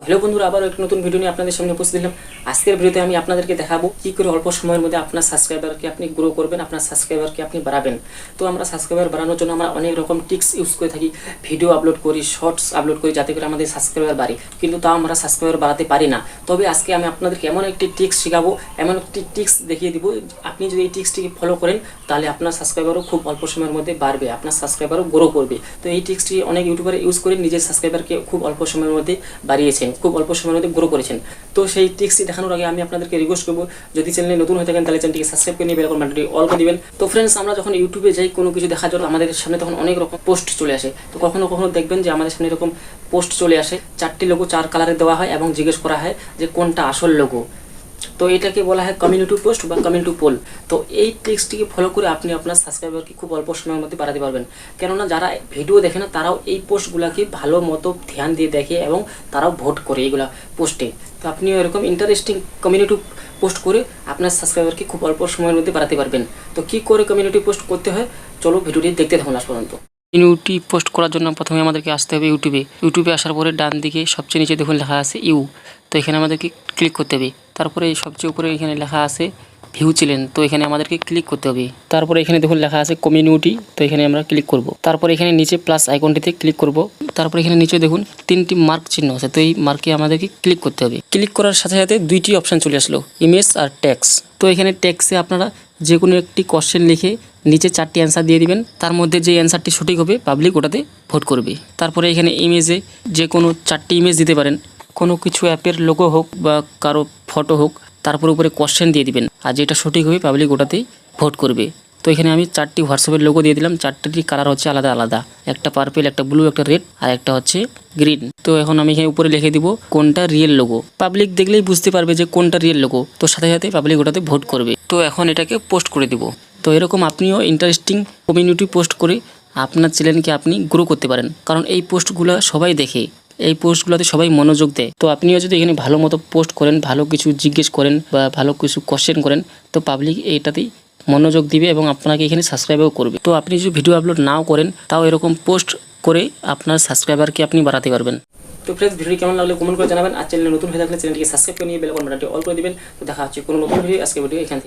Hello বন্ধুরা, আবার একটা নতুন ভিডিও নিয়ে আপনাদের সামনে উপস্থিত হলাম। আজকের ভিডিওতে আমি আপনাদেরকে দেখাবো কি করে অল্প সময়ের মধ্যে আপনার সাবস্ক্রাইবারকে আপনি গ্রো করবেন, আপনার সাবস্ক্রাইবারকে আপনি বাড়াবেন। তো আমরা সাবস্ক্রাইবার বাড়ানোর জন্য আমরা অনেক রকম টিক্স ইউজ করে থাকি, ভিডিও আপলোড করি, শর্টস আপলোড করি, যাতে করে আমাদের সাবস্ক্রাইবার বাড়ে। কিন্তু তাও আমরা সাবস্ক্রাইবার বাড়াতে পারি না। তবে আজকে আমি আপনাদেরকে এমন একটি টিক্স শেখাবো, এমন একটি টিক্স দেখিয়ে দিব, আপনি যদি এই টিক্সটিকে ফলো করেন তাহলে আপনার সাবস্ক্রাইবারও খুব অল্প সময়ের মধ্যে বাড়বে, আপনার সাবস্ক্রাইবারও গ্রো করবে। তো এই টিক্সটি অনেক ইউটিউবার ইউজ করে নিজের সাবস্ক্রাইবারকে খুব অল্প সময়ের মধ্যে বাড়িয়েছেন, খুব অল্প সময়ের মধ্যে গ্রো করেছেন। তো সেই টিক্সটি দেখানোর আগে আমি আপনাদেরকে রিকোয়েস্ট করবো, যদি চ্যানেলে নতুন হয়ে থাকেন তাহলে চ্যানেলটিকে সাবস্ক্রাইব করে নিয়ে বেল বাটনটি অল করে দিবেন। তো ফ্রেন্ডস, আমরা যখন ইউটিউবে যাই কোনো কিছু দেখার জন্য আমাদের সামনে তখন অনেক রকম পোস্ট চলে আসে। তো কখনো কখনো দেখবেন যে আমাদের সামনে এরকম পোস্ট চলে আসে, 4টি লোগো 4 কালারে দেওয়া হয় এবং জিজ্ঞেস করা হয় যে কোনটা আসল লোগো। তো এটাকে বলা হয় কমিউনিটি পোস্ট বা কমিউনিটি পোল। তো এই ট্রিক্সটিকে ফলো করে আপনি আপনার সাবস্ক্রাইবারকে খুব অল্প সময়ের মধ্যে বাড়াতে পারবেন। কেননা যারা ভিডিও দেখে না তারাও এই পোস্টগুলোকে ভালো মতো ধ্যান দিয়ে দেখে এবং তারাও ভোট করে এইগুলা পোস্টে। তো আপনিও এরকম ইন্টারেস্টিং কমিউনিটি পোস্ট করে আপনার সাবস্ক্রাইবারকে খুব অল্প সময়ের মধ্যে বাড়াতে পারবেন। তো কী করে কমিউনিটি পোস্ট করতে হয়, চলো ভিডিওটি দেখতে থাকুন লাস্ট পর্যন্ত। কমিউনিটি পোস্ট করার জন্য প্রথমে আমাদেরকে আসতে হবে ইউটিউবে আসার পরে ডান দিকে সবচেয়ে নিচে দেখুন লেখা আছে ইউ। তো এখানে আমাদেরকে ক্লিক করতে হবে। তারপরে সবচেয়ে উপরে এখানে লেখা আছে ভিউ চ্যানেল, তো এখানে আমাদেরকে ক্লিক করতে হবে। তারপরে এখানে দেখুন লেখা আছে কমিউনিটি, তো এখানে আমরা ক্লিক করব। তারপরে এখানে নিচে প্লাস আইকনটিতে ক্লিক করব। তারপরে এখানে নিচে দেখুন 3টি মার্ক চিহ্ন আছে, তো এই মার্কে আমাদেরকে ক্লিক করতে হবে। ক্লিক করার সাথে সাথে 2টি অপশান চলে আসলো, ইমেজ আর টেক্সট। তো এখানে টেক্সটে আপনারা যে কোনো একটি কোশ্চেন লিখে নিচে 4টি অ্যান্সার দিয়ে দিবেন। তার মধ্যে যে অ্যান্সারটি সঠিক হবে পাবলিক ওটাতে ভোট করবে। তারপরে এখানে ইমেজে যে কোনো 4টি ইমেজ দিতে পারেন, কোনো কিছু অ্যাপের লোগো হোক বা কারো ফটো হোক, তারপর উপরে কোশ্চেন দিয়ে দিবেন, আর যেটা সঠিক হবে পাবলিক ওটাতেই ভোট করবে। তো এখানে আমি 4টি হোয়াটসঅ্যাপের লোগো দিয়ে দিলাম। 4টি কালার হচ্ছে আলাদা আলাদা, একটা পার্পল, একটা ব্লু, একটা রেড আর একটা হচ্ছে গ্রিন। তো এখন আমি এখানে উপরে লিখে দিব কোনটা রিয়েল লোগো। পাবলিক দেখলেই বুঝতে পারবে যে কোনটা রিয়েল লোগো, তো সাথে সাথে পাবলিক ওটাতে ভোট করবে। তো এখন এটাকে পোস্ট করে দিব। তো এরকম আপনিও ইন্টারেস্টিং কমিউনিটি পোস্ট করে আপনার চ্যানেলকে আপনি গ্রো করতে পারেন, কারণ এই পোস্টগুলো সবাই দেখে, এই পোস্টগুলোতে সবাই মনোযোগ দেয়। তো আপনিও যদি এখানে ভালো মতো পোস্ট করেন, ভালো কিছু জিজ্ঞেস করেন বা ভালো কিছু কোশ্চেন করেন, তো পাবলিক এইটাতেই মনোযোগ দিবে এবং আপনাকে এখানে সাবস্ক্রাইবও করবে। তো আপনি যদি ভিডিও আপলোড নাও করেন তাও এরকম পোস্ট করে আপনার সাবস্ক্রাইবারকে আপনি বাড়াতে পারবেন। তো ফ্রেন্ডস, ভিডিও কেমন লাগলে কমেন্ট করে জানাবেন, আর চ্যানেলে নতুন হয়ে থাকলে চ্যানেলটিকে সাবস্ক্রাইব করে নিয়ে বেল বাটনটি অল করে দিবেন। তো দেখা হচ্ছে কোনো নতুন ভিডিও। আজকে ভিডিও এখান থেকে।